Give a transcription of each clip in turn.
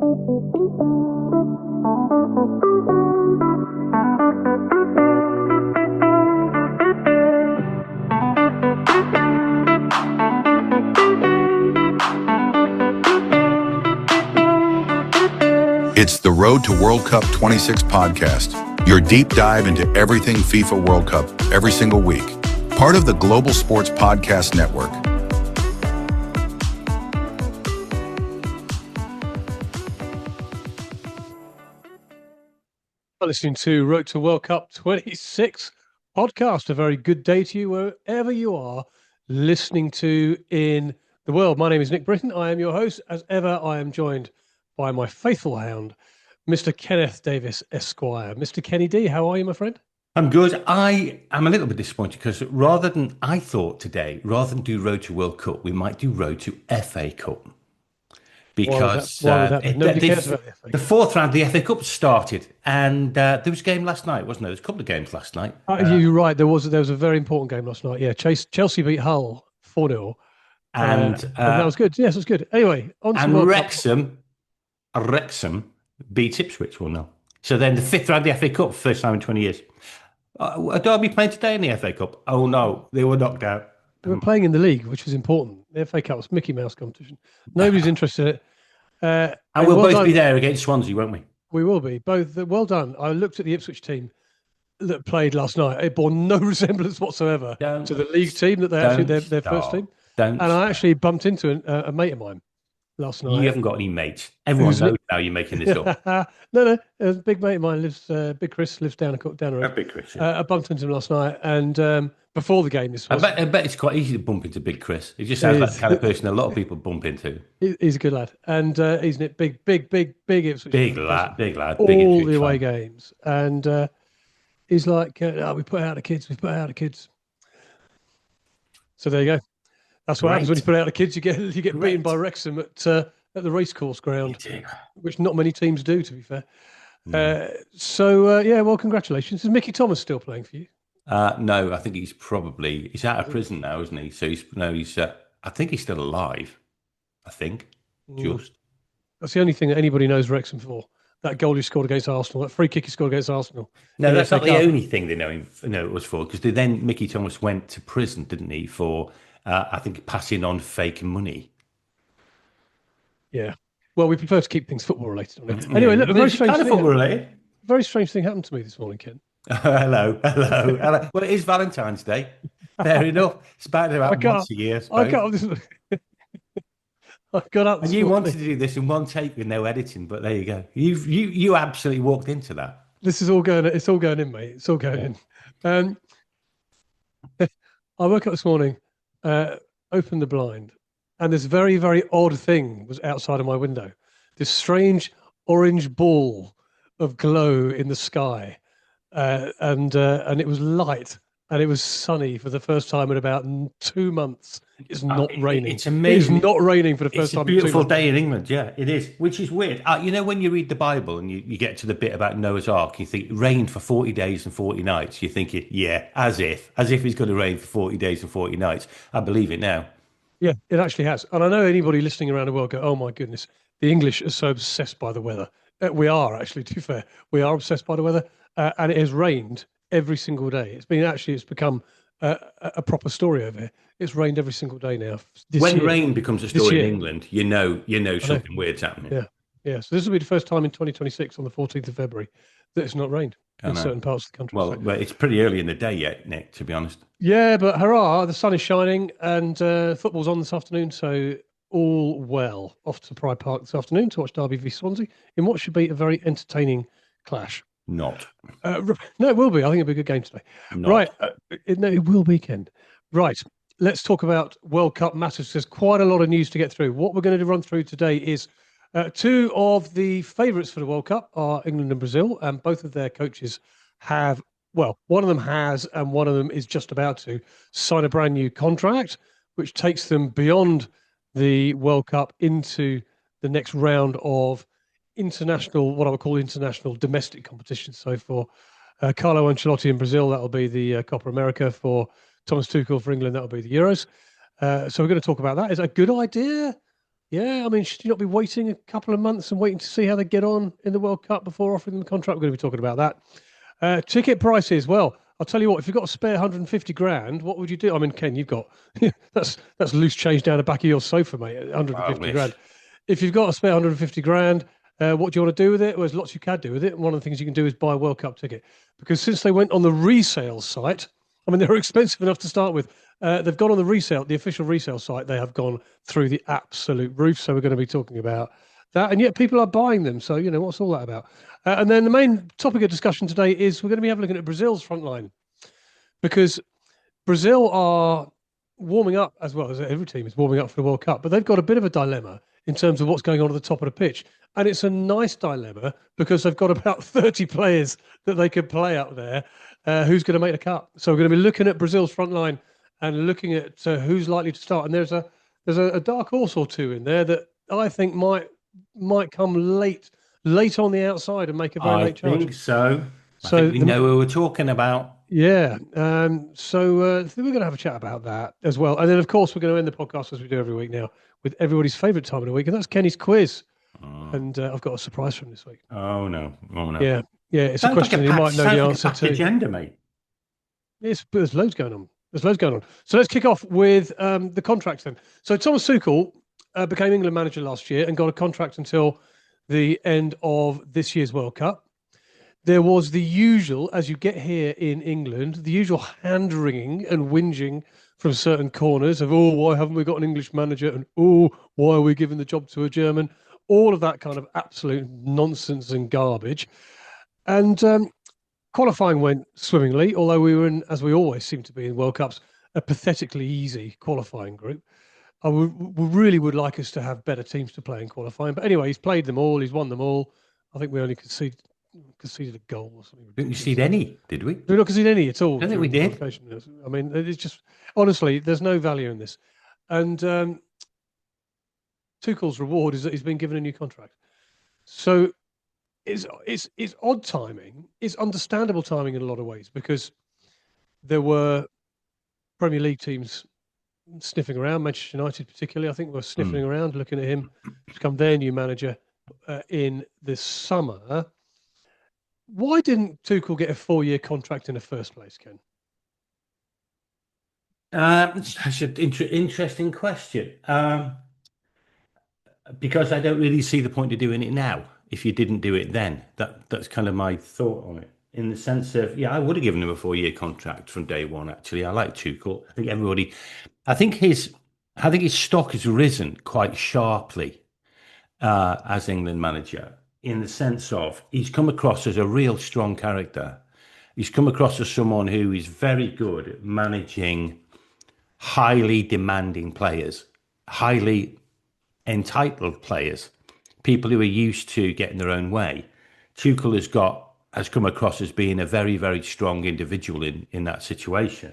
It's the Road to World Cup 26 podcast, your deep dive into everything FIFA World Cup every single week. Part of the Global Sports Podcast Network. Listening to Road to World Cup 26 podcast. A very good day to you wherever you are listening to in the world. My name is Nick Britten. I am your host. As ever, I am joined by my faithful hound, Mr. Kenneth Davies, Esquire. Mr. Kenny D, how are you, my friend? I'm good. I am a little bit disappointed because I thought today, rather than do Road to World Cup, we might do Road to FA Cup. Because nobody cares about the FA Cup. The fourth round of the FA Cup started, and there was a game last night, wasn't there? There was a couple of games last night. You're right. There was a very important game last night. Yeah, Chelsea beat Hull 4-0. And that was good. Yes, it was good. Anyway, on to World Cup. Wrexham beat Ipswich 1-0. So then the fifth round of the FA Cup, first time in 20 years. Are Derby playing today in the FA Cup? Oh no, they were knocked out. They were playing in the league, which was important. The FA Cup was Mickey Mouse competition. Nobody's interested in it. And we'll both be there against Swansea, won't we? We will be. Both. Well done. I looked at the Ipswich team that played last night. It bore no resemblance whatsoever to the league team that they actually their first team. And I actually bumped into a mate of mine last night. You haven't got any mates. Everyone knows now you're making this up. No. A big mate of mine lives. Big Chris lives down the road. Big Chris. Yeah. I bumped into him last night, and before the game, I bet it's quite easy to bump into Big Chris. He just sounds like the kind of person a lot of people bump into. He's a good lad, and he's big Ipswich. Big lad. All the away games, and he's like, we put out the kids. So there you go. That's what happens when you put out the kids. You get beaten by Wrexham at the racecourse ground, which not many teams do, to be fair. Well, congratulations. Is Mickey Thomas still playing for you? No, I think he's out of prison now, isn't he? So I think he's still alive. I think that's the only thing that anybody knows Wrexham for. That goal he scored against Arsenal, that free kick he scored against Arsenal. No, that's not the only thing they know it was for, because then Mickey Thomas went to prison, didn't he, for I think passing on fake money. Yeah. Well, we prefer to keep things football related. Anyway, look, very strange thing happened to me this morning, Ken. Hello. Well, it is Valentine's Day. Fair enough. It's about once a year. I got up. And you wanted to do this in one take with no editing, but there you go. You absolutely walked into that. This is all going. It's all going in, mate. It's all going in. I woke up this morning, opened the blind, and this very, very odd thing was outside of my window. This strange orange ball of glow in the sky, and it was light. And it was sunny for the first time in about 2 months. It's not raining. It's amazing. It's not raining for the first time. It's a beautiful day in England. Yeah, it is, which is weird. When you read the Bible and you get to the bit about Noah's Ark, you think it rained for 40 days and 40 nights. You're thinking, as if it's going to rain for 40 days and 40 nights. I believe it now. Yeah, it actually has. And I know anybody listening around the world go, oh my goodness, the English are so obsessed by the weather. We are actually, to be fair. We are obsessed by the weather. And it has rained every single day. It's become a proper story over here. It's rained every single day now. When rain becomes a story in England, you know something weird's happening. Yeah. So this will be the first time in 2026 on the 14th of February that it's not rained in certain parts of the country. Well, but it's pretty early in the day yet, Nick, to be honest. Yeah, but hurrah, the sun is shining and football's on this afternoon, so all well. Off to Pride Park this afternoon to watch Derby v Swansea in what should be a very entertaining clash. Not. No, it will be. I think it'll be a good game today. Right. It will be, Ken. Right. Let's talk about World Cup matters. There's quite a lot of news to get through. What we're going to run through today is two of the favourites for the World Cup are England and Brazil, and both of their coaches have, well, one of them has and one of them is just about to sign a brand new contract, which takes them beyond the World Cup into the next round of international, what I would call international domestic competitions. So for Carlo Ancelotti in Brazil, that'll be the Copa America. For Thomas Tuchel for England, that'll be the Euros. So we're going to talk about that. Is that a good idea? Yeah, I mean, should you not be waiting a couple of months and waiting to see how they get on in the World Cup before offering them the contract? We're going to be talking about that. Ticket prices. Well, I'll tell you what. If you've got a spare 150 grand, what would you do? I mean, Ken, you've got that's loose change down the back of your sofa, mate. 150 grand. If you've got a spare 150 grand, what do you want to do with it? Well, there's lots you can do with it. And one of the things you can do is buy a World Cup ticket, because since they went on the resale site, I mean, they were expensive enough to start with. They've gone on the official resale site. They have gone through the absolute roof. So we're going to be talking about that. And yet people are buying them. So, what's all that about? And then the main topic of discussion today is we're going to be having a look at Brazil's front line, because Brazil are warming up, as well as every team is warming up for the World Cup. But they've got a bit of a dilemma in terms of what's going on at the top of the pitch. And it's a nice dilemma because they've got about 30 players that they could play up there. Who's going to make the cut? So we're going to be looking at Brazil's front line and looking at who's likely to start. And there's a dark horse or two in there that I think might come late on the outside and make a very late charge. I think so. I think we know who we're talking about. Yeah. So we're going to have a chat about that as well. And then, of course, we're going to end the podcast, as we do every week now, with everybody's favourite time of the week, and that's Kenny's quiz. And I've got a surprise for him this week. Oh, no. Yeah. Yeah, it's a question you might know the answer to. Agenda, mate. Yes, but there's loads going on. So let's kick off with the contracts then. So Thomas Tuchel became England manager last year and got a contract until the end of this year's World Cup. There was the usual, as you get here in England, the usual hand-wringing and whinging from certain corners of, why haven't we got an English manager? And, why are we giving the job to a German? All of that kind of absolute nonsense and garbage. And qualifying went swimmingly, although we were in, as we always seem to be in World Cups, a pathetically easy qualifying group. We really would like us to have better teams to play in qualifying. But anyway, he's played them all. He's won them all. I think we only conceded a goal or something. Didn't concede any, did we? We not concede any at all. I don't think we did. I mean, it's just, honestly, there's no value in this. And Tuchel's reward is that he's been given a new contract. So it's odd timing. It's understandable timing in a lot of ways, because there were Premier League teams sniffing around, Manchester United particularly, I think, were sniffing around, looking at him to become their new manager in this summer. Why didn't Tuchel get a 4-year contract in the first place, Ken? That's an interesting question. Because I don't really see the point of doing it now if you didn't do it then. That's kind of my thought on it. In the sense of, I would have given him a 4-year contract from day one, actually. I like Tuchel. I think his stock has risen quite sharply as England manager, in the sense of he's come across as a real strong character. He's come across as someone who is very good at managing highly demanding players, highly entitled players, people who are used to getting their own way. Tuchel has come across as being a very, very strong individual in that situation.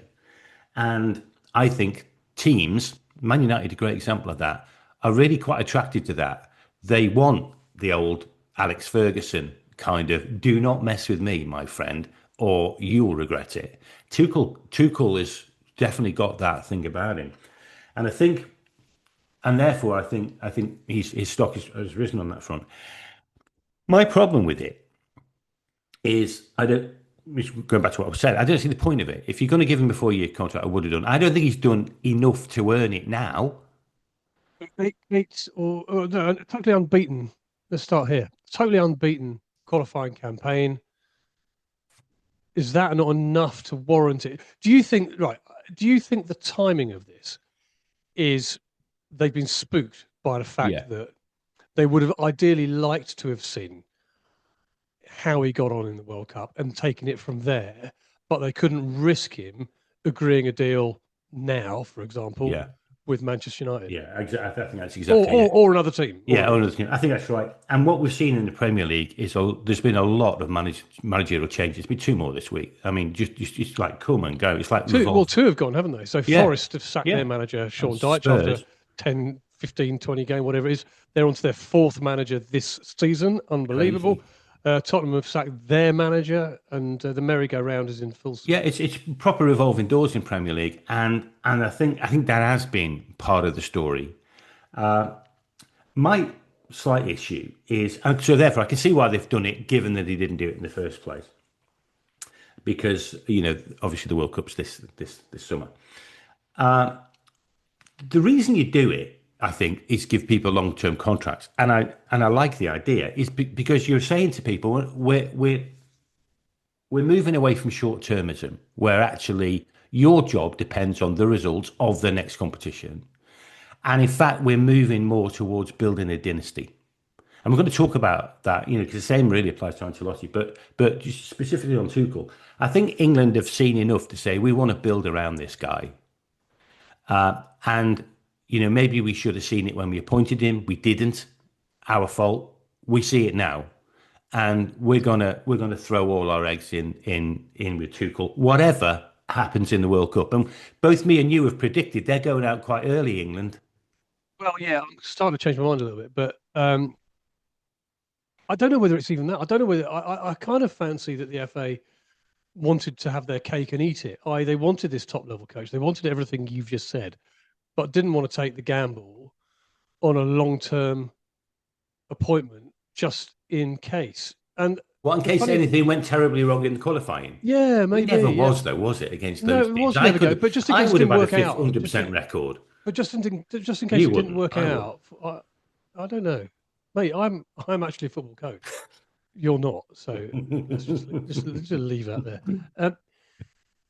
And I think teams, Man United, a great example of that, are really quite attracted to that. They want the old Alex Ferguson kind of, do not mess with me, my friend, or you'll regret it. Tuchel has definitely got that thing about him. And therefore, I think his stock has risen on that front. My problem with it is, going back to what I said, I don't see the point of it. If you're going to give him a 4-year contract, I would have done. I don't think he's done enough to earn it now. It's totally unbeaten. Let's start here. Totally unbeaten qualifying campaign. Is that not enough to warrant it? Do you think the timing of this is they've been spooked by the fact that they would have ideally liked to have seen how he got on in the World Cup and taken it from there, but they couldn't risk him agreeing a deal now, for example, with Manchester United? Yeah, exactly. I think that's exactly or another team. Or another team. I think that's right. And what we've seen in the Premier League is there's been a lot of managerial changes. There's been 2 more this week. I mean, just like come and go. It's like 2 have gone, haven't they? So Forest have sacked their manager, Sean Dyche, after 10, 15, 20 game, whatever it is. They're on to their 4th manager this season. Unbelievable. Tottenham have sacked their manager, and the merry-go-round is in full swing. Yeah, it's proper revolving doors in Premier League, and I think that has been part of the story. My slight issue is, and so therefore I can see why they've done it, given that he didn't do it in the first place, because obviously the World Cup's this summer. The reason you do it, I think, is give people long-term contracts, and I like the idea, is because you're saying to people, we're moving away from short-termism, where actually your job depends on the results of the next competition. And in fact, we're moving more towards building a dynasty. And we're going to talk about that, because the same really applies to Ancelotti, but just specifically on Tuchel. I think England have seen enough to say, we want to build around this guy. And, maybe we should have seen it when we appointed him. We didn't. Our fault. We see it now. And we're gonna throw all our eggs in with Tuchel, whatever happens in the World Cup. And both me and you have predicted they're going out quite early, England. Well, yeah, I'm starting to change my mind a little bit, but I don't know whether it's even that. I don't know whether I kind of fancy that the FA wanted to have their cake and eat it. They wanted this top level coach. They wanted everything you've just said, but didn't want to take the gamble on a long term appointment just in case. And what in case anything went terribly wrong in the qualifying? Yeah, maybe. It never was though, was it, against those teams? No, it was never go. But just in case it didn't work out, 100% record. But just in case it didn't work out, I don't know, mate. I'm actually a football coach. You're not, so let's just leave that there.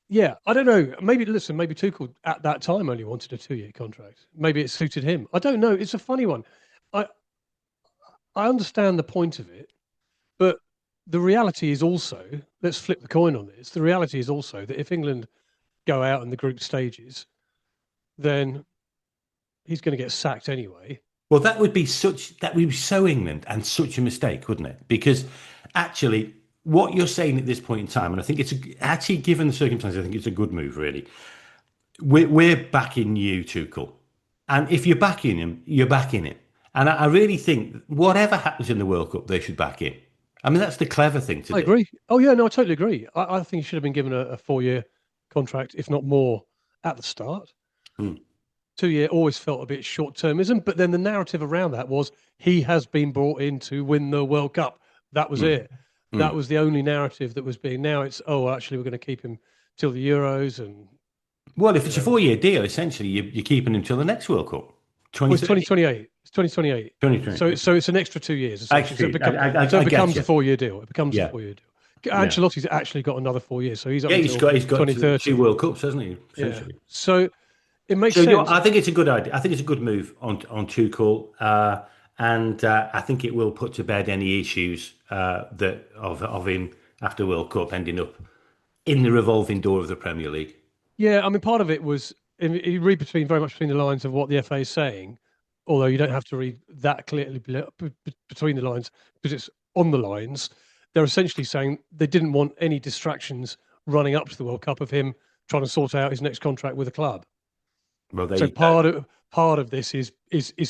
Yeah, I don't know. Maybe Tuchel at that time only wanted a 2-year contract. Maybe it suited him. I don't know. It's a funny one. I understand the point of it, but the reality is also, let's flip the coin on this. The reality is also that if England go out in the group stages, then he's going to get sacked anyway. Well, that would be so England and such a mistake, wouldn't it? Because actually, what you're saying at this point in time, and I think actually, given the circumstances, I think it's a good move, really. We're backing you, Tuchel. And if you're backing him, you're backing him. And I really think whatever happens in the World Cup, they should back him. I mean, that's the clever thing to do. I agree. Oh, yeah, no, I totally agree. I think he should have been given a 4-year contract, if not more, at the start. 2-year always felt a bit short-termism, but then the narrative around that was he has been brought in to win the World Cup. That was it. That was the only narrative that was being. Now it's, actually, we're going to keep him till the Euros. And well, if it's a 4-year deal, essentially, you're keeping him till the next World Cup. It's 2028. It's 2028. So it's an extra 2 years. Actually, so it becomes a 4-year deal. It becomes a 4-year deal. Ancelotti's actually got another 4 years, so he's up until he's got 2030. 2 World Cups, hasn't he? Essentially. Yeah. So it makes sense. I think it's a good idea. I think it's a good move on Tuchel, and I think it will put to bed any issues that of him after World Cup ending up in the revolving door of the Premier League. Yeah, I mean, part of it was you read very much between the lines of what the FA is saying, although you don't have to read that clearly between the lines because it's on the lines. They're essentially saying they didn't want any distractions running up to the World Cup of him trying to sort out his next contract with a club. Well, so part of this is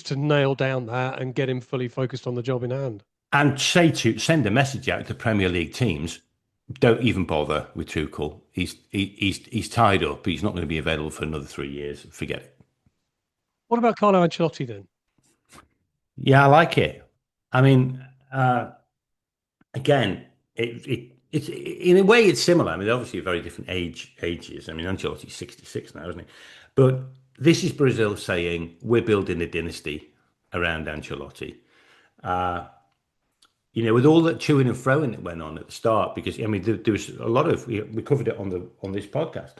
to nail down that and get him fully focused on the job in hand. And send a message out to Premier League teams: don't even bother with Tuchel. He's tied up. He's not going to be available for another 3 years. Forget it. What about Carlo Ancelotti then? Yeah, I like it. I mean, again, it's in a way it's similar. I mean, they're obviously very different ages. I mean, Ancelotti's 66 now, isn't he? But this is Brazil saying we're building a dynasty around Ancelotti. With all that chewing and throwing that went on at the start, because I mean, there was a lot of we covered it on this podcast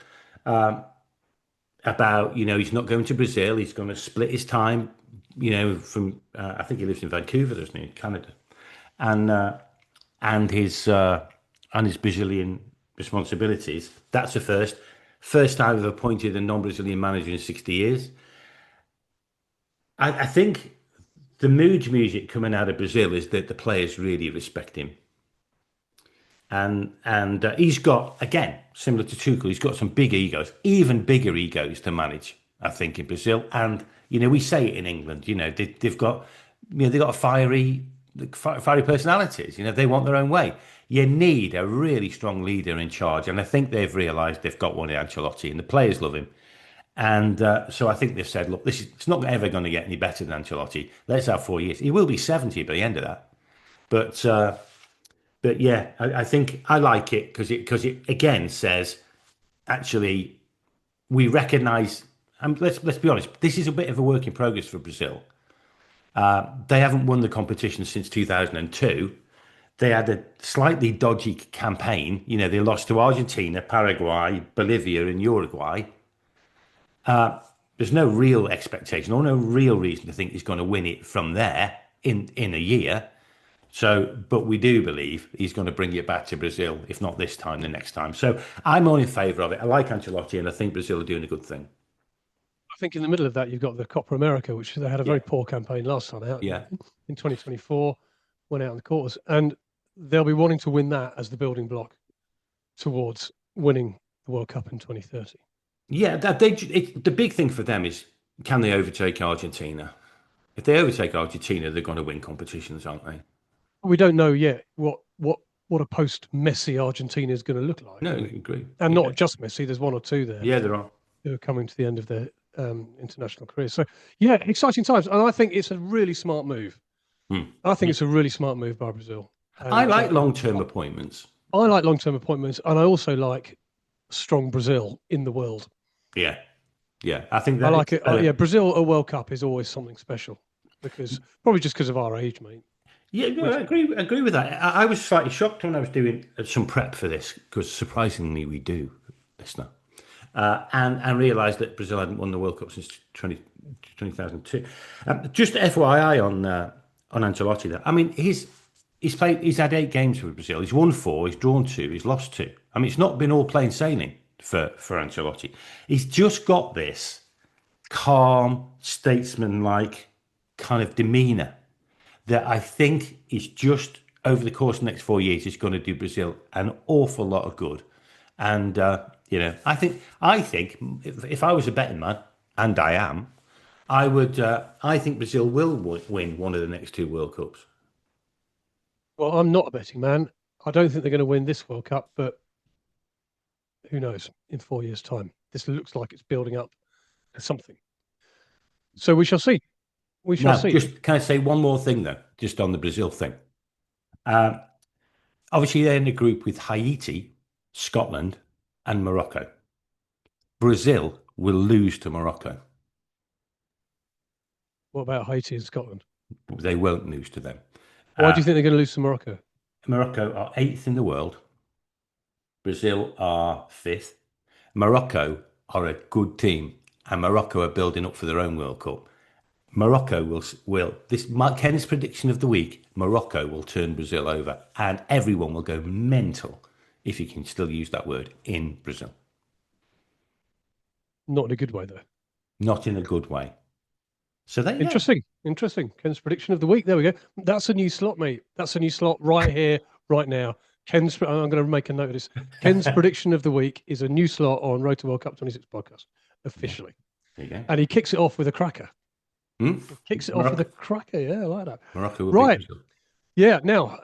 about he's not going to Brazil. He's going to split his time. From I think he lives in Vancouver, doesn't he, Canada, and his Brazilian responsibilities. That's the first time I've appointed a non-Brazilian manager in 60 years. I think the mood music coming out of Brazil is that the players really respect him. And he's got, again, similar to Tuchel, he's got some big egos, even bigger egos to manage, I think, in Brazil. And, we say it in England, they've got fiery personalities, they want their own way. You need a really strong leader in charge. And I think they've realised they've got one in Ancelotti, and the players love him. And so I think they've said, look, it's not ever going to get any better than Ancelotti. Let's have 4 years. He will be 70 by the end of that. But yeah, I think I like it because it again says, actually, we recognise, and let's be honest, this is a bit of a work in progress for Brazil. They haven't won the competition since 2002. They had a slightly dodgy campaign. You know, they lost to Argentina, Paraguay, Bolivia, and Uruguay. There's no real expectation or no real reason to think he's going to win it from there in a year. So, but we do believe he's going to bring it back to Brazil, if not this time, the next time. So I'm all in favour of it. I like Ancelotti, and I think Brazil are doing a good thing. I think in the middle of that, you've got the Copa America, which they had a very poor campaign last time out. Yeah. In 2024, went out in the quarters, and they'll be wanting to win that as the building block towards winning the World Cup in 2030. Yeah, the big thing for them is, can they overtake Argentina? If they overtake Argentina, they're going to win competitions, aren't they? We don't know yet what a post-Messi Argentina is going to look like. No, I agree. And not just Messi. There's one or two there. Yeah, there are. Who are coming to the end of their international careers. So, yeah, exciting times. And I think it's a really smart move. I think it's a really smart move by Brazil. And I like long-term appointments. I like long-term appointments, and I also like strong Brazil in the world. Yeah. I think that I like it. Brazil at World Cup is always something special probably just because of our age, mate. Yeah, no, I agree with that. I was slightly shocked when I was doing some prep for this, because surprisingly we do, listener, and realised that Brazil hadn't won the World Cup since 2002. Just FYI on Ancelotti, there. I mean, he's had 8 games with Brazil. He's won 4, he's drawn 2, he's lost 2. I mean, it's not been all plain sailing for Ancelotti. He's just got this calm, statesman-like kind of demeanour that I think is just, over the course of the next 4 years, is going to do Brazil an awful lot of good. And I think if I was a betting man, and I am, I think Brazil will win one of the next 2 World Cups. Well, I'm not a betting man. I don't think they're going to win this World Cup, but who knows? In 4 years' time, this looks like it's building up to something. So we shall see. We shall see. Just can I say one more thing though, just on the Brazil thing? Obviously, they're in a group with Haiti, Scotland, and Morocco. Brazil will lose to Morocco. What about Haiti and Scotland? They won't lose to them. Why do you think they're going to lose to Morocco? Morocco are 8th in the world. Brazil are 5th. Morocco are a good team, and Morocco are building up for their own World Cup. Morocco will Ken's prediction of the week, Morocco will turn Brazil over, and everyone will go mental, if you can still use that word, in Brazil. Not in a good way, though. Not in a good way. So that Interesting. Ken's prediction of the week. There we go. That's a new slot, mate. That's a new slot right here, right now. I'm going to make a note of this. Ken's prediction of the week is a new slot on Road to World Cup 26 podcast, officially. There you go. And he kicks it off with a cracker. Kicks it off with a cracker. Yeah, I like that. Morocco will right. Yeah. Now,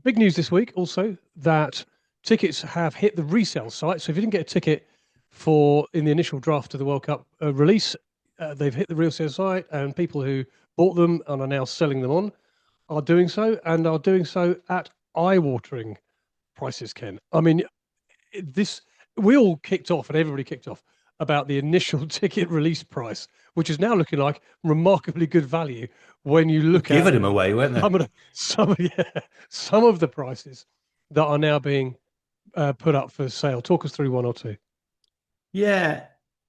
big news this week also that tickets have hit the resale site. So if you didn't get a ticket in the initial draft of the World Cup release, they've hit the resale site, and people who bought them and are now selling them on are doing so, and are doing so at eye-watering prices, Ken. I mean, we all kicked off, and everybody kicked off about the initial ticket release price, which is now looking like remarkably good value when you look at giving them away, weren't they? Some of the prices that are now being put up for sale. Talk us through one or two. Yeah,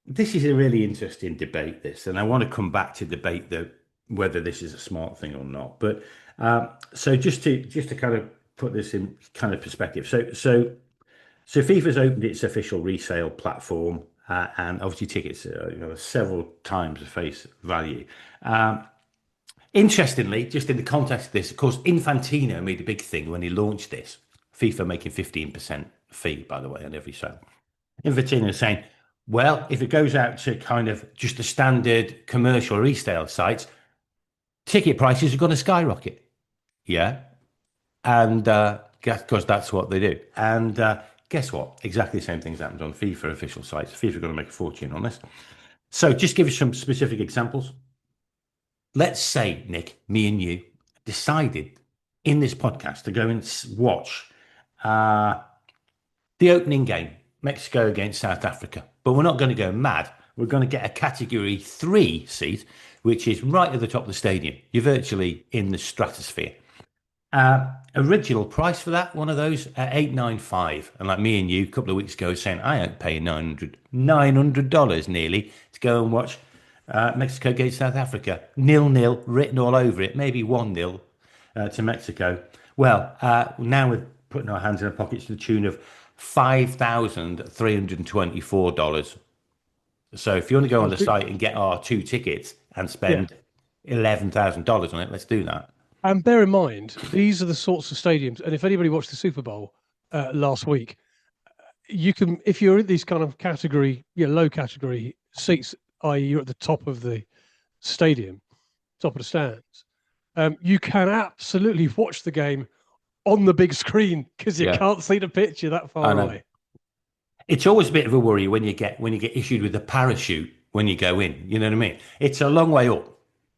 this is a really interesting debate, this, and I want to come back to debate whether this is a smart thing or not. But so just to kind of put this in kind of perspective. So FIFA's opened its official resale platform, and obviously tickets are several times the face value. Interestingly, just in the context of this, of course, Infantino made a big thing when he launched this. FIFA making 15% fee, by the way, on every sale. Infantino is saying, well, if it goes out to kind of just the standard commercial resale sites, ticket prices are going to skyrocket. Yeah. And because that's what they do. And guess what? Exactly the same things happened on FIFA official sites. FIFA are going to make a fortune on this. So just give you some specific examples. Let's say, Nick, me and you decided in this podcast to go and watch the opening game, Mexico against South Africa. But we're not going to go mad. We're going to get a category 3 seat, which is right at the top of the stadium. You're virtually in the stratosphere. Original price for that, one of those, at $895. And like me and you, a couple of weeks ago, saying I ain't paying $900 nearly to go and watch Mexico against South Africa. 0-0 written all over it, maybe 1-0 to Mexico. Well, now we're putting our hands in our pockets to the tune of $5,324. So if you want to go on the site and get our 2 tickets and spend $11,000 on it, let's do that. And bear in mind, these are the sorts of stadiums. And if anybody watched the Super Bowl last week, you can, if you're in these kind of category, low category seats, i.e., you're at the top of the stadium, top of the stands, you can absolutely watch the game on the big screen because you can't see the pitch. You're that far away. It's always a bit of a worry when you get issued with a parachute when you go in. You know what I mean? It's a long way up.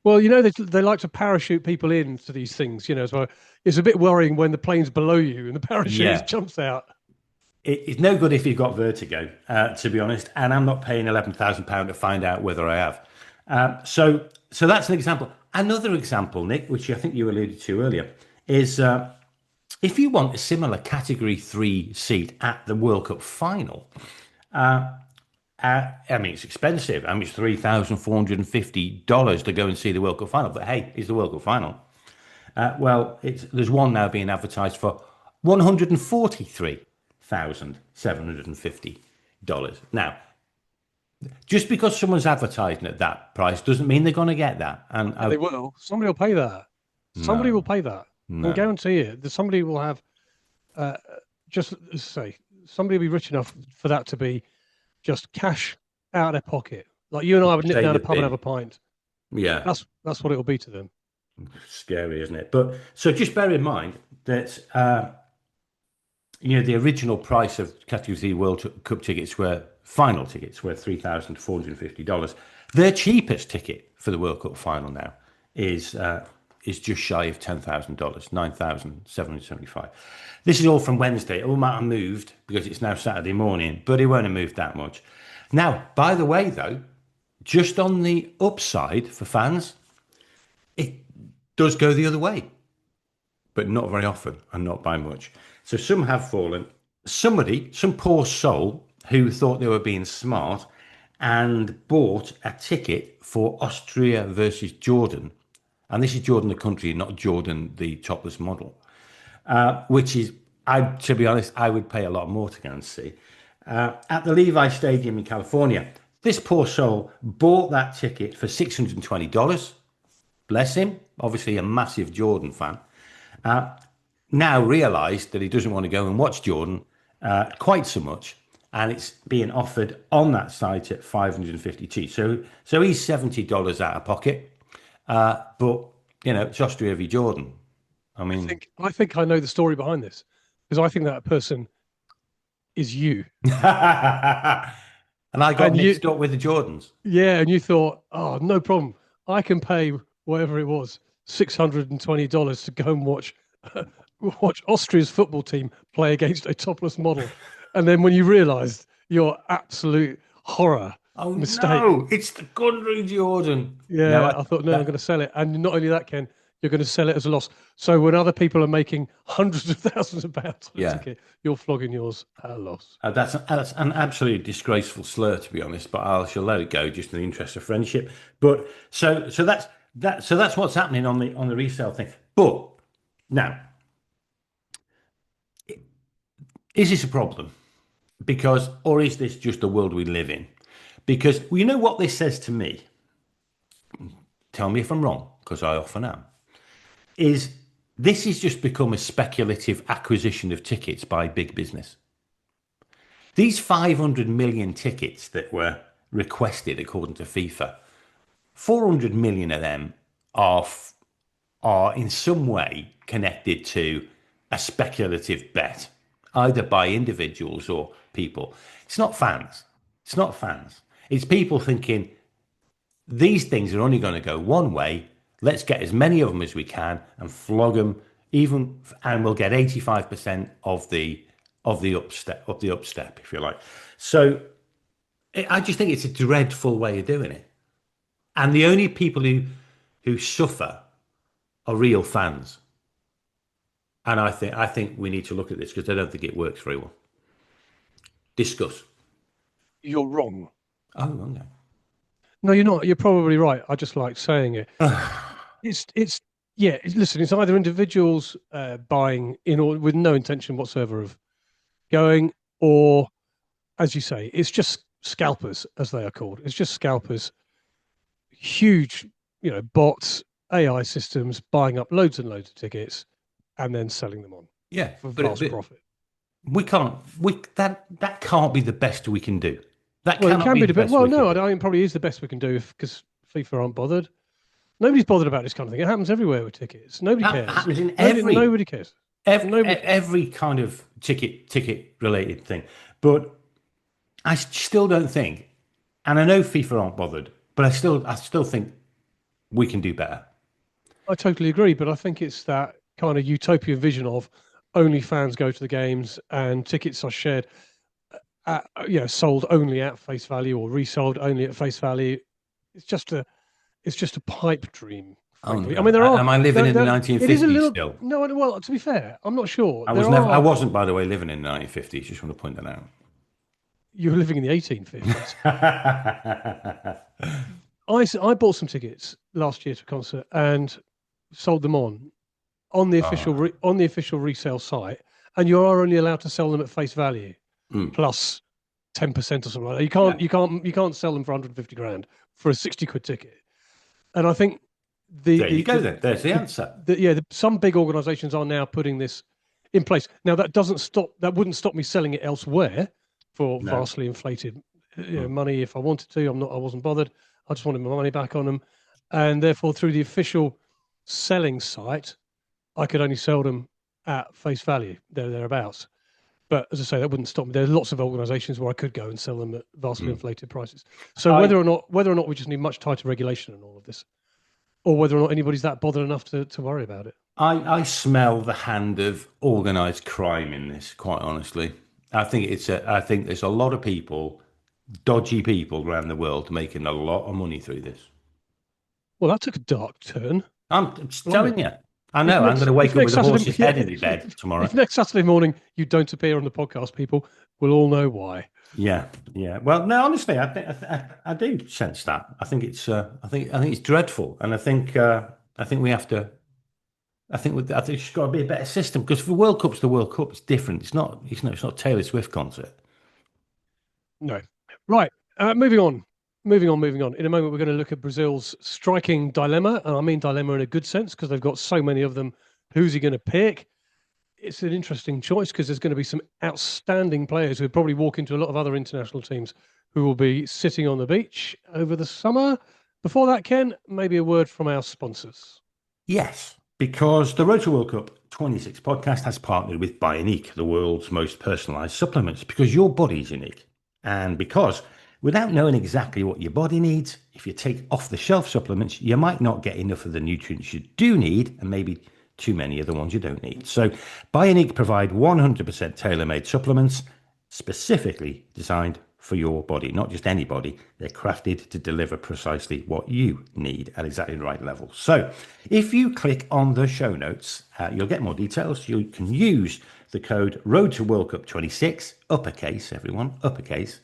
Well, they like to parachute people into these things, so it's a bit worrying when the plane's below you and the parachute jumps out. It's no good if you've got vertigo, to be honest, and I'm not paying £11,000 to find out whether I have. So that's an example. Another example, Nick, which I think you alluded to earlier, is if you want a similar Category 3 seat at the World Cup final, it's expensive. It's $3,450 to go and see the World Cup final. But hey, it's the World Cup final. There's one now being advertised for $143,750. Now, just because someone's advertising at that price doesn't mean they're going to get that. And they will. Somebody will pay that. Somebody will pay that. I guarantee you that somebody will have. Somebody will be rich enough for that to be just cash out of their pocket. Like you and I would nip down a pub and have a pint. Yeah. That's what it'll be to them. Scary, isn't it? But so just bear in mind that the original price of Category 3 World Cup tickets final tickets were $3,450. Their cheapest ticket for the World Cup final now is just shy of $10,000, $9,775. This is all from Wednesday. It all might have moved because it's now Saturday morning, but it won't have moved that much. Now, by the way, though, just on the upside for fans, it does go the other way, but not very often and not by much. So some have fallen. Some poor soul who thought they were being smart and bought a ticket for Austria versus Jordan. And this is Jordan the country, not Jordan the topless model, which is, to be honest, I would pay a lot more to go and see. At the Levi Stadium in California, this poor soul bought that ticket for $620. Bless him, obviously a massive Jordan fan. Now realised that he doesn't want to go and watch Jordan quite so much, and it's being offered on that site at $552. So he's $70 out of pocket. But it's Austria v Jordan. I think I know the story behind this because I think that person is you. And I got mixed up with the Jordans. Yeah, and you thought, oh, no problem. I can pay whatever it was, $620 to go and watch Austria's football team play against a topless model. And then when you realised your absolute horror. Oh, mistake. No, it's the country Jordan. Yeah, no, I thought, I'm going to sell it. And not only that, Ken, you're going to sell it as a loss. So when other people are making hundreds of thousands of pounds on a ticket, you're flogging yours at a loss. That's an absolutely disgraceful slur, to be honest, but I shall let it go just in the interest of friendship. But so that's what's happening on the resale thing. But now, is this a problem? Or is this just the world we live in? Because you know what this says to me? Tell me if I'm wrong, because I often am. This has just become a speculative acquisition of tickets by big business. These 500 million tickets that were requested according to FIFA, 400 million of them are in some way connected to a speculative bet. either by individuals or people. It's not fans. It's not fans. It's people thinking these things are only going to go one way. Let's get as many of them as we can and flog them and we'll get 85% of the upstep, if you like. So I just think it's a dreadful way of doing it. And the only people who suffer are real fans. And I think we need to look at this because I don't think it works very well. Discuss. You're wrong. Oh, okay. No, you're not. You're probably right. I just like saying it. Listen, it's either individuals buying with no intention whatsoever of going, or, as you say, it's just scalpers, as they are called. It's just scalpers, huge, bots, AI systems buying up loads and loads of tickets and then selling them on. Yeah, for vast profit. That can't be the best we can do. It can be the best. Well, no, I think it probably is the best we can do because FIFA aren't bothered. Nobody's bothered about this kind of thing. It happens everywhere with tickets. Nobody cares. Happens in nobody cares. Every kind of ticket related thing. But I still don't think, and I know FIFA aren't bothered, but I still think we can do better. I totally agree, but I think it's that kind of utopian vision of only fans go to the games and tickets are shared, sold only at face value or resold only at face value. It's just a pipe dream. Oh, no. I mean, am I living in the 1950s still? No, well, to be fair, I'm not sure. I wasn't, by the way, living in the 1950s. Just want to point that out. You were living in the 1850s. I bought some tickets last year to a concert and sold them on the official resale site, and you are only allowed to sell them at face value plus 10% or something like that. You can't sell them for 150 grand for a 60 quid ticket. And I think there you go. There's the answer. Some big organisations are now putting this in place. Now that wouldn't stop me selling it elsewhere for vastly inflated money if I wanted to. I wasn't bothered. I just wanted my money back on them, and therefore through the official selling site, I could only sell them at face value, thereabouts. But as I say, that wouldn't stop me. There's lots of organisations where I could go and sell them at vastly inflated prices. So whether or not we just need much tighter regulation in all of this, or whether or not anybody's that bothered enough to worry about it. I smell the hand of organised crime in this, quite honestly. I think there's a lot of people, dodgy people around the world making a lot of money through this. Well, that took a dark turn. I'm just telling you. I know. I'm going to wake up with a horse's head in the bed tomorrow. If next Saturday morning you don't appear on the podcast, people will all know why. Yeah. Well, no, honestly, I do sense that. I think it's dreadful, and I think we have to. I think it's got to be a better system because the World Cup's the World Cup. It's different. It's not Taylor Swift concert. No. Right. Moving on. In a moment, we're going to look at Brazil's striking dilemma. And I mean dilemma in a good sense because they've got so many of them. Who's he going to pick? It's an interesting choice because there's going to be some outstanding players who probably walk into a lot of other international teams who will be sitting on the beach over the summer. Before that, Ken, maybe a word from our sponsors. Yes, because the Road to World Cup 26 podcast has partnered with Bioniq, the world's most personalised supplements, because your body's unique. And because without knowing exactly what your body needs, if you take off-the-shelf supplements, you might not get enough of the nutrients you do need and maybe too many of the ones you don't need. So Bioniq provide 100% tailor-made supplements specifically designed for your body, not just any body. They're crafted to deliver precisely what you need at exactly the right level. So if you click on the show notes, you'll get more details. You can use the code Road to World Cup 26, uppercase, everyone, uppercase,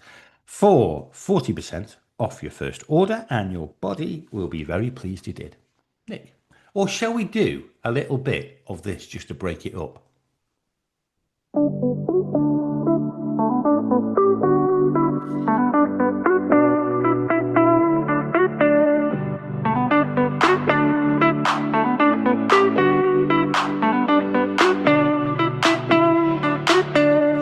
for 40% off your first order, and your body will be very pleased you did. Nick, or shall we do a little bit of this just to break it up?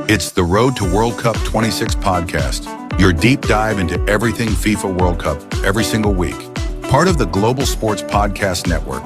It's the Road to World Cup 26 podcast, your deep dive into everything FIFA World Cup every single week. Part of the Global Sports Podcast Network.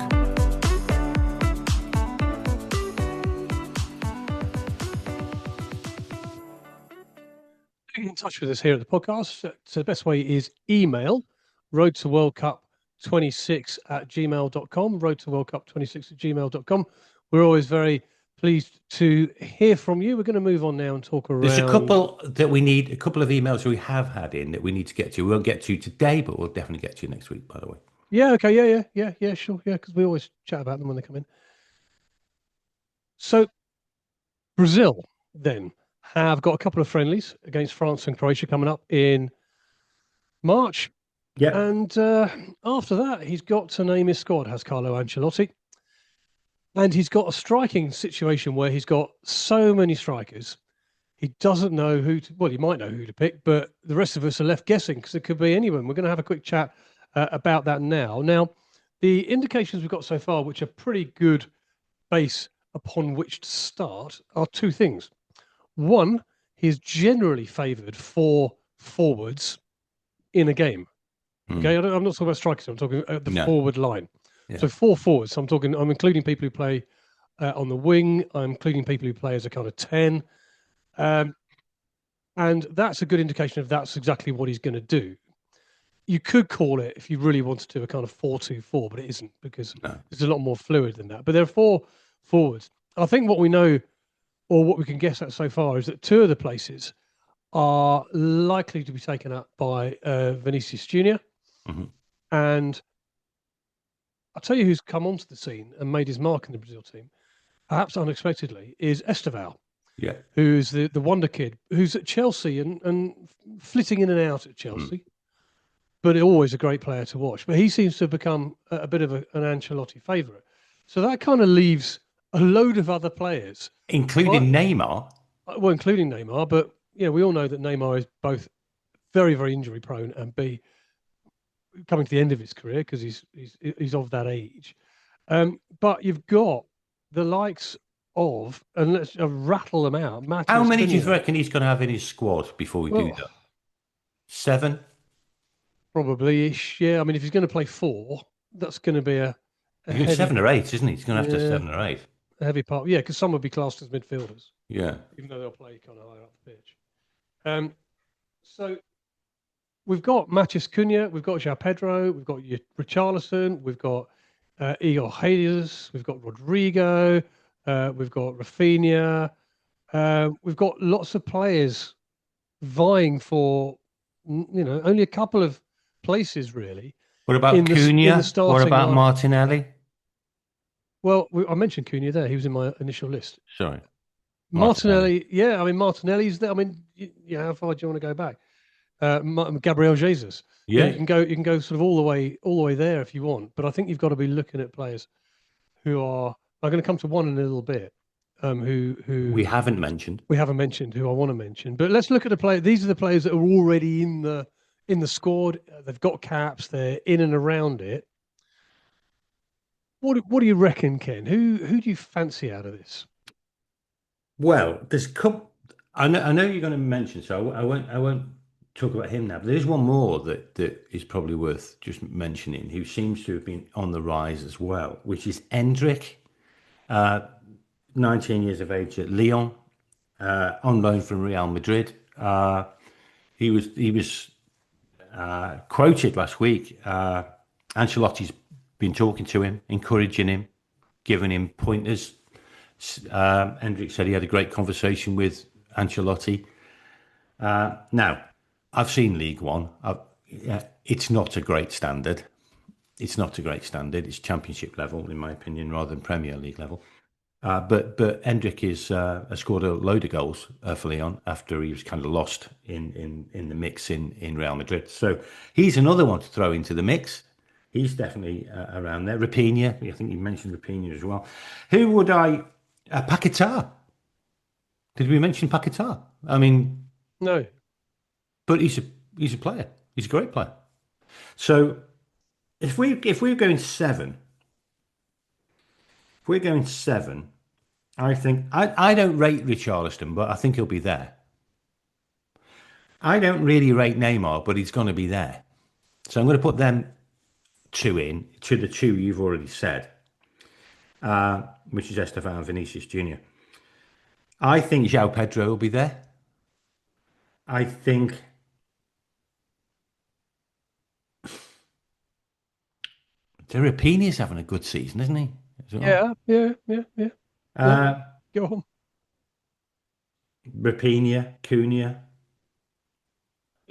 get in touch with us here at the podcast, so the best way is email road to World Cup 26 at gmail.com, road to World Cup 26 at gmail.com. We're always very pleased to hear from you. We're going to move on now and talk around. There's a couple that we need, a couple of emails we have had in that we need to get to. We won't get to today, but we'll definitely get to next week, by the way. Yeah, okay, yeah, sure, yeah, because we always chat about them when they come in. So, Brazil then have got a couple of friendlies against France and Croatia coming up in March. Yeah. And after that, he's got to name his squad, has Carlo Ancelotti. And he's got a striking situation where he's got so many strikers. He doesn't know who to, well, he might know who to pick, but the rest of us are left guessing because it could be anyone. We're going to have a quick chat about that now. Now, the indications we've got so far, which are pretty good base upon which to start, are two things. One, he's generally favoured for forwards in a game. Okay, I'm not talking about strikers. I'm talking the forward line. Yeah. So 4 forwards. I'm including people who play on the wing. I'm including people who play as a kind of 10. And that's a good indication of that's exactly what he's going to do. You could call it, if you really wanted to, a kind of 4-2-4, but it isn't because it's a lot more fluid than that. But there are 4 forwards. I think what we know, or what we can guess at so far, is that 2 of the places are likely to be taken up by Vinicius Junior. And I'll tell you who's come onto the scene and made his mark in the Brazil team, perhaps unexpectedly, is Esteval. Yeah, who's the wonder kid, who's at Chelsea and flitting in and out at Chelsea, but always a great player to watch. But he seems to have become a bit of an Ancelotti favourite. So that kind of leaves a load of other players, including Neymar. Well, including Neymar, but we all know that Neymar is both very, very injury prone and B, coming to the end of his career because he's of that age. But you've got the likes of, and let's rattle them out. How many do you reckon he's going to have in his squad before we do that? 7? Probably-ish, yeah. I mean, if he's going to play 4, that's going to be a heavy, 7 or 8, isn't he? He's going to have to 7 or 8. A heavy part, yeah, because some would be classed as midfielders. Yeah. Even though they'll play kind of higher up the pitch. So we've got Matheus Cunha, we've got João Pedro, we've got Richarlison, we've got Igor Jesus, we've got Rodrigo, we've got Rafinha. We've got lots of players vying for, only a couple of places really. What about Cunha? What about Martinelli? Well, I mentioned Cunha there. He was in my initial list. Sorry. Martinelli, yeah. I mean, Martinelli's there. I mean, how far do you want to go back? Gabriel Jesus. Yeah. You can go sort of all the way there if you want. But I think you've got to be looking at players who are. I'm going to come to one in a little bit. Who we haven't mentioned. We haven't mentioned who I want to mention. But let's look at the player. These are the players that are already in the squad. They've got caps. They're in and around it. What do you reckon, Ken? Who do you fancy out of this? Well, there's a couple. I know you're going to mention, so I won't talk about him now. But there's one more that is probably worth just mentioning, who seems to have been on the rise as well, which is Endrick, 19 years of age at Lyon, on loan from Real Madrid. He was quoted last week. Ancelotti's been talking to him, encouraging him, giving him pointers. Endrick said he had a great conversation with Ancelotti. Now, I've seen League One. It's not a great standard. It's It's Championship level, in my opinion, rather than Premier League level. But Endrick has scored a load of goals for Lyon after he was kind of lost in the mix in Real Madrid. So he's another one to throw into the mix. He's definitely around there. Rafinha, I think you mentioned Rafinha as well. Who would I... Paquetá. Did we mention Paquetá? I mean... No. But he's a player. He's a great player. So if we're going 7... If we're going 7, I think... I don't rate Richarlison, but I think he'll be there. I don't really rate Neymar, but he's going to be there. So I'm going to put them 2 in, to the 2 you've already said, which is Esteban and Vinicius Junior. I think João Pedro will be there. I think Rapini's having a good season, isn't he? As well? Yeah. Uh, Go on. Rapina, Cunha.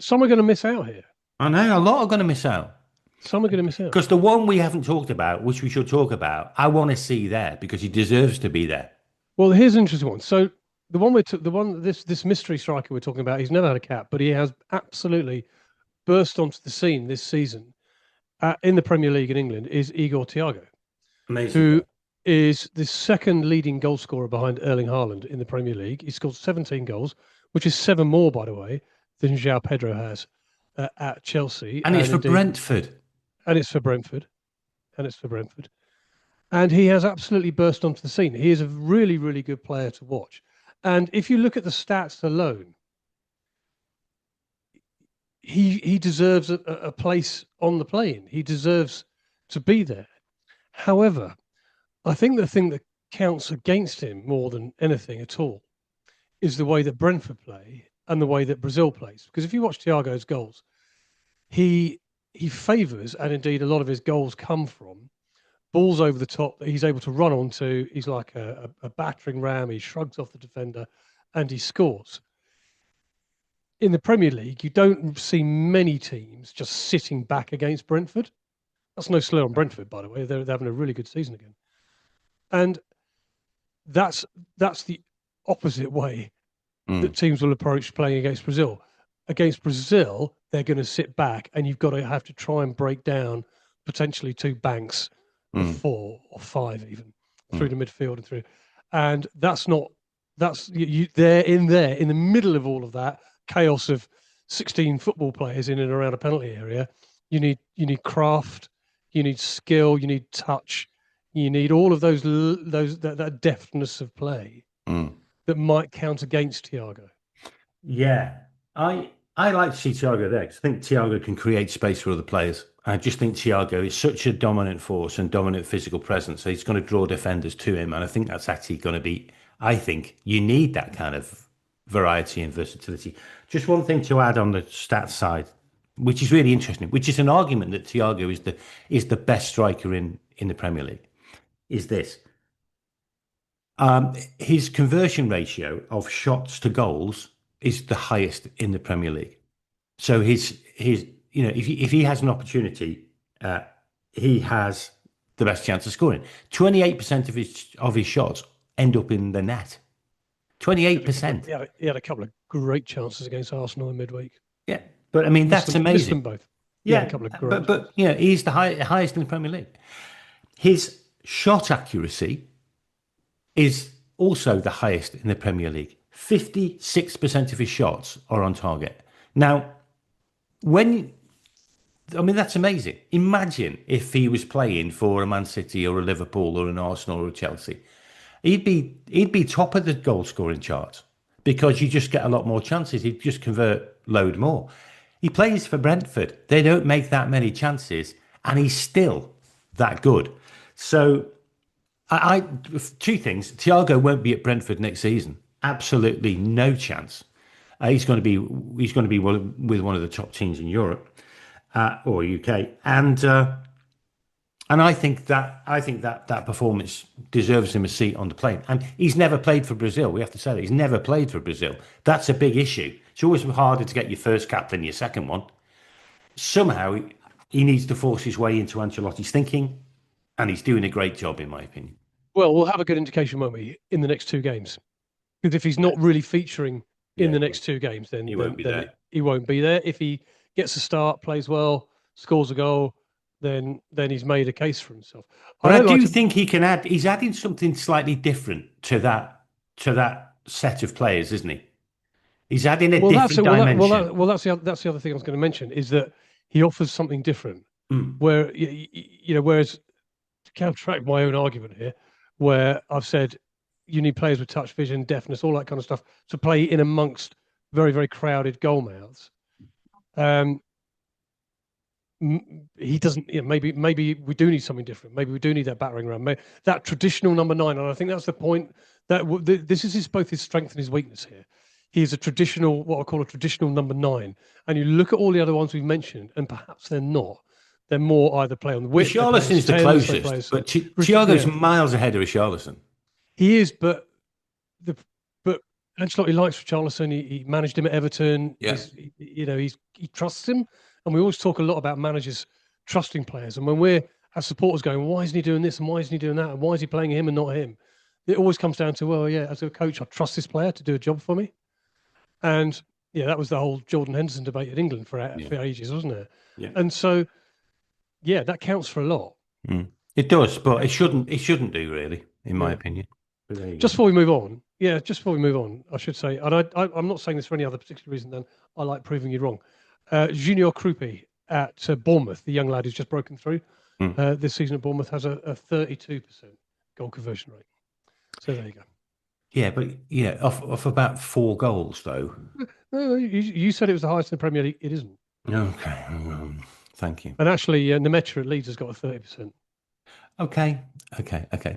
Some are going to miss out here. I know a lot are going to miss out. Some are going to miss out. Because the one we haven't talked about, which we should talk about, I want to see there because he deserves to be there. Well, here's an interesting one. So this mystery striker we're talking about, he's never had a cap, but he has absolutely burst onto the scene this season in the Premier League in England. Is Igor Thiago, Amazing. who is the second leading goal scorer behind Erling Haaland in the Premier League. He scored 17 goals, which is 7 more, by the way, than João Pedro has at Chelsea. And it's for Brentford. And it's for Brentford. And he has absolutely burst onto the scene. He is a really, really good player to watch. And if you look at the stats alone, he deserves a place on the plane. He deserves to be there. However, I think the thing that counts against him more than anything at all is the way that Brentford play and the way that Brazil plays. Because if you watch Thiago's goals, he favours, and indeed a lot of his goals come from balls over the top that he's able to run onto. He's like a battering ram. He shrugs off the defender and he scores. In the Premier League, you don't see many teams just sitting back against Brentford. That's no slur on Brentford, by the way. They're having a really good season again. And that's the opposite way that teams will approach playing against Brazil. Against Brazil, they're going to sit back and you've got to have to try and break down potentially 2 banks of 4 or 5 even through the midfield and through. And that's they're in the middle of all of that chaos of 16 football players in and around a penalty area. You need craft, you need skill, you need touch, you need all of that deftness of play that might count against Thiago. Yeah, I like to see Thiago there because I think Thiago can create space for other players. I just think Thiago is such a dominant force and dominant physical presence. So he's going to draw defenders to him. And I think that's actually going to be, I think you need that kind of variety and versatility. Just one thing to add on the stats side, which is really interesting, which is an argument that Thiago is the best striker in the Premier League, is this. His conversion ratio of shots to goals is the highest in the Premier League. So his if he has an opportunity, he has the best chance of scoring. 28% of his shots end up in the net. 28%. Yeah, he had a couple of great chances against Arsenal in midweek. Yeah, but I mean that's amazing. Missed them both. Yeah, a couple of great. But he's the highest in the Premier League. His shot accuracy is also the highest in the Premier League. 56% of his shots are on target. Now, that's amazing. Imagine if he was playing for a Man City or a Liverpool or an Arsenal or a Chelsea. He'd be top of the goal scoring chart because you just get a lot more chances. He'd just convert load more. He plays for Brentford. They don't make that many chances, and he's still that good. So, two things. Thiago won't be at Brentford next season. Absolutely no chance. He's going to be with one of the top teams in Europe or UK, and I think that performance deserves him a seat on the plane. And he's never played for Brazil. We have to say that he's never played for Brazil. That's a big issue. It's always harder to get your first cap than your second one. Somehow he needs to force his way into Ancelotti's thinking, and he's doing a great job, in my opinion. Well, we'll have a good indication, won't we, in the next 2 games? Because if he's not really featuring in the next 2 games, then he won't be there. He won't be there. If he gets a start, plays well, scores a goal, then he's made a case for himself. But I do think he can add. He's adding something slightly different to that set of players, isn't he? He's adding a different dimension. That's the other thing I was going to mention is that he offers something different. Where whereas to counteract my own argument here, where I've said you need players with touch, vision, deafness, all that kind of stuff to play in amongst very, very crowded goal mouths. He doesn't. Maybe we do need something different. Maybe we do need that battering ram, that traditional number 9. And I think that's the point. That this is both his strength and his weakness here. he's a traditional, what I call a traditional number 9. And you look at all the other ones we've mentioned, and perhaps they're not. They're more either play on the width. Richarlison's the closest, but Thiago's miles ahead of Richarlison. He is, but Ancelotti likes Richarlison. He managed him at Everton. Yeah. He trusts him, and we always talk a lot about managers trusting players. And when we're as supporters going, why isn't he doing this and why isn't he doing that and why is he playing him and not him? It always comes down to, well, yeah, as a coach, I trust this player to do a job for me. And yeah, that was the whole Jordan Henderson debate in England for ages, wasn't it? Yeah. And so, yeah, that counts for a lot. It does, but it shouldn't do really, in my opinion. Just before we move on, I should say, and I'm not saying this for any other particular reason than I like proving you wrong. Junior Krupi at Bournemouth, the young lad who's just broken through this season at Bournemouth, has a 32% goal conversion rate. So there you go. Yeah, but off about 4 goals though. No, you said it was the highest in the Premier League. It isn't. Okay, thank you. And actually, Nemetra at Leeds has got a 30%. Okay,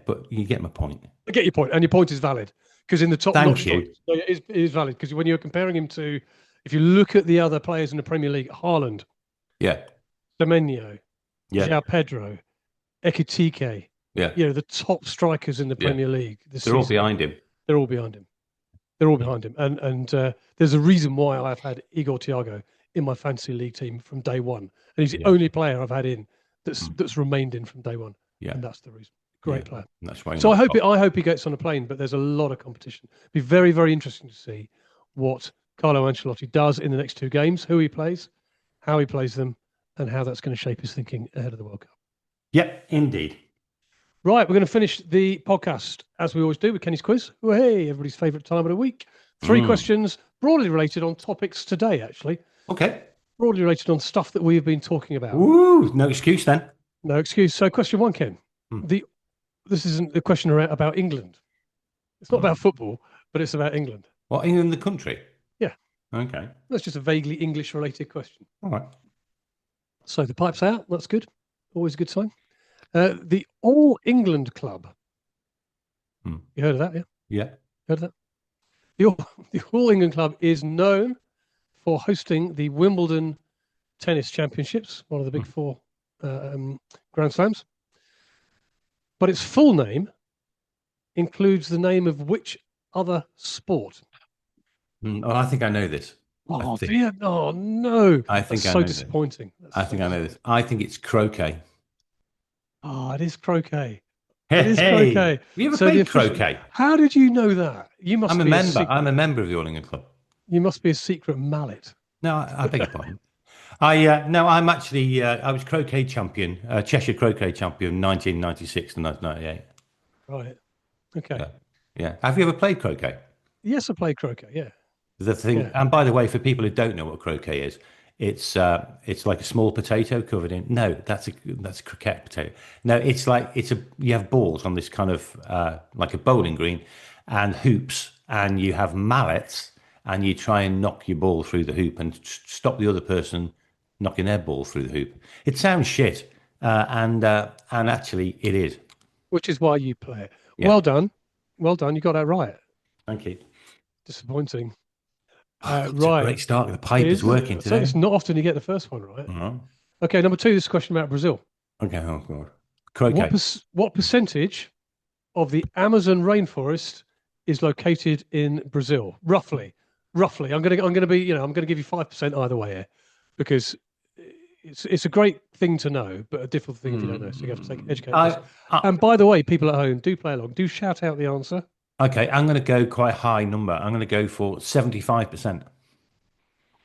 but you get my point. I get your point, and your point is valid because in the top. Thank you. It is valid because when you're comparing him to, if you look at the other players in the Premier League, Haaland, Semenyo, João Pedro, Ekitike, the top strikers in the Premier League. They're all behind him. They're all behind him. And there's a reason why I've had Igor Thiago in my fantasy league team from day one, and he's the only player I've had in that's remained in from day one. Yeah, and that's the reason. Great player. That's why. So I hope he gets on a plane, but there's a lot of competition. It'll be very, very interesting to see what Carlo Ancelotti does in the next 2 games, who he plays, how he plays them, and how that's going to shape his thinking ahead of the World Cup. Yep, indeed. Right, we're going to finish the podcast as we always do with Kenny's quiz. Oh, hey, everybody's favourite time of the week. 3 questions broadly related on topics today, actually. Okay. Broadly related on stuff that we have been talking about. Ooh, no excuse then. No excuse. So question 1, Ken. This isn't the question about England. It's not about football, but it's about England. What, England the country? Yeah. Okay. That's just a vaguely English-related question. All right. So the pipe's out. That's good. Always a good sign. The All England Club. You heard of that, yeah? Yeah. Heard of that? The All England Club is known for hosting the Wimbledon Tennis Championships, one of the big 4 Grand Slams. But its full name includes the name of which other sport? Oh, I think I know this. Oh, dear. Oh, no. I think That's so disappointing. I think I know this. I think it's croquet. Oh, it is croquet. It is croquet. Have you ever played croquet? How did you know that? You must I'm a be member. I'm a member of the All England Club. You must be a secret mallet. No, I beg your pardon. I'm actually, I was croquet champion, Cheshire croquet champion, 1996 to 1998. Right. Okay. Yeah. Have you ever played croquet? Yes, I played croquet. Yeah. The thing, and by the way, for people who don't know what croquet is, it's like a small potato covered in. No, that's a croquet potato. No, it's like you have balls on this kind of like a bowling green, and hoops, and you have mallets, and you try and knock your ball through the hoop and stop the other person knocking their ball through the hoop. It sounds shit, and actually it is. Which is why you play it. Yeah. Well done. You got that right. Thank you. Disappointing. Right. It's a great start. The pipe is working today. It's not often you get the first one right. Okay, number 2, this is a question about Brazil. Okay, oh God. Croquet. What percentage of the Amazon rainforest is located in Brazil? Roughly. I'm going to give you 5% either way here, because it's a great thing to know, but a difficult thing if you don't know. So you have to educate yourself. And by the way, people at home, do play along. Do shout out the answer. Okay, I'm going to go quite a high number. I'm going to go for 75%.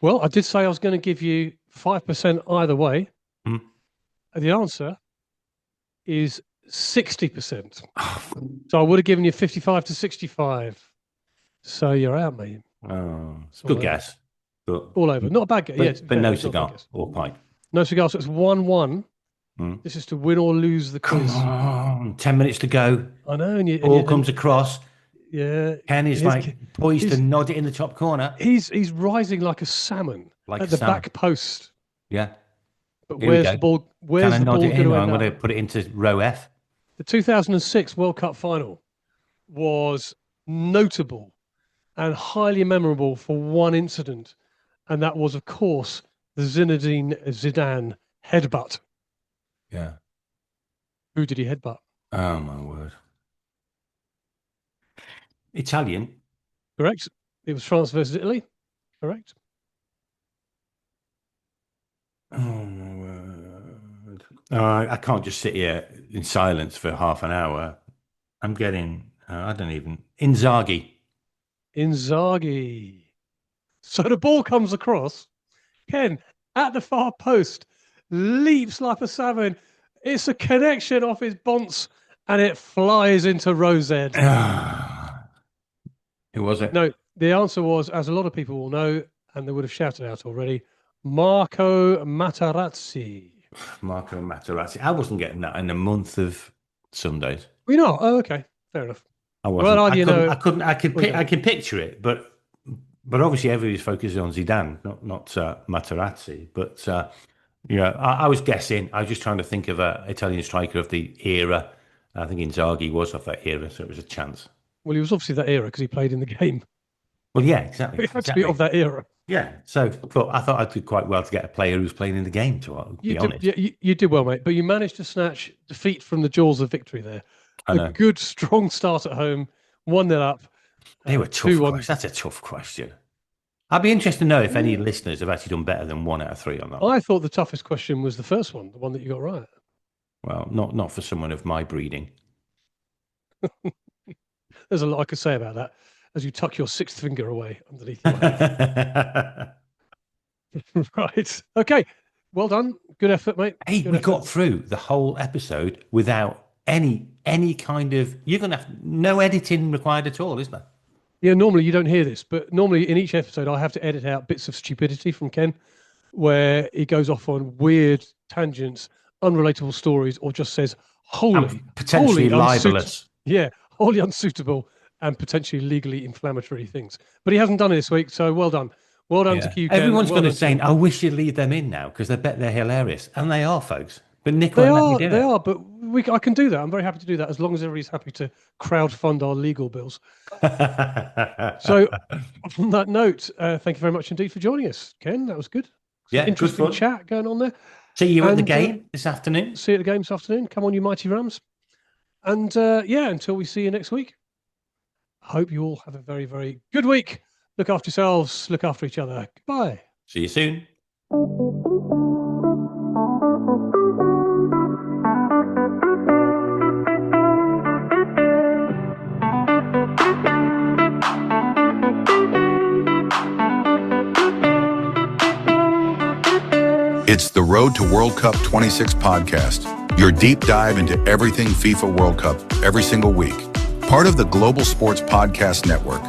Well, I did say I was going to give you 5% either way. And the answer is 60%. So I would have given you 55 to 65. So you're out, mate. Oh, it's a good guess. But, all over. Not a bad guess. But no cigar or pipe. No cigar, so it's 1-1. This is to win or lose the quiz. Come on, 10 minutes to go. I know. And ball comes across. Yeah. Ken is poised to nod it in the top corner. He's rising like a salmon at the back post. Yeah. But where's the ball? Where's the ball going to end up? I'm going to put it into row F. The 2006 World Cup final was notable and highly memorable for one incident. And that was, of course, the Zinedine Zidane headbutt. Yeah. Who did he headbutt? Oh, my word. Italian. Correct. It was France versus Italy. Correct. Oh, my word. I can't just sit here in silence for half an hour. I'm getting, I don't even, Inzaghi. Inzaghi. So the ball comes across. Ken, at the far post, leaps like a salmon. It's a connection off his bonce, and it flies into Rosed. Who was it? No, the answer was, as a lot of people will know, and they would have shouted out already, Marco Materazzi. Marco Materazzi. I wasn't getting that in a month of Sundays. We know. Oh, okay, fair enough. I wasn't. Well, you know, I couldn't. I can picture it, but obviously everybody's focusing on Zidane, not Materazzi. But I was guessing. I was just trying to think of an Italian striker of the era. I think Inzaghi was of that era, so it was a chance. Well, he was obviously that era because he played in the game. Well, yeah, exactly. It had to be of that era. Yeah. So, but I thought I'd do quite well to get a player who's playing in the game. To be honest, you did well, mate. But you managed to snatch defeat from the jaws of victory there. A good, strong start at home, 1-0 up. They were tough questions. That's a tough question. I'd be interested to know if any listeners have actually done better than 1 out of 3 on that. I thought the toughest question was the first one, the one that you got right. Well, not for someone of my breeding. There's a lot I could say about that as you tuck your 6th finger away underneath your head. Right. Okay. Well done. Good effort, mate. Hey, we got through the whole episode without any kind of... You're going to have no editing required at all, isn't there? Yeah, normally you don't hear this, but normally in each episode I have to edit out bits of stupidity from Ken where he goes off on weird tangents, unrelatable stories, or just says potentially libelous. Yeah, wholly unsuitable and potentially legally inflammatory things. But he hasn't done it this week, so well done. Well done to you, Ken. Everyone's going to say, I wish you'd leave them in now because I bet they're hilarious. And they are, folks. But Nick won't let me do it. They are, but I can do that. I'm very happy to do that as long as everybody's happy to crowdfund our legal bills. So on that note, thank you very much indeed for joining us, Ken. That was good. Interesting chat going on there. See you at the game this afternoon. See you at the game this afternoon. Come on, you mighty Rams. And until we see you next week, hope you all have a very, very good week. Look after yourselves. Look after each other. Goodbye. See you soon. It's the Road to World Cup 26 podcast, your deep dive into everything FIFA World Cup every single week. Part of the Global Sports Podcast Network.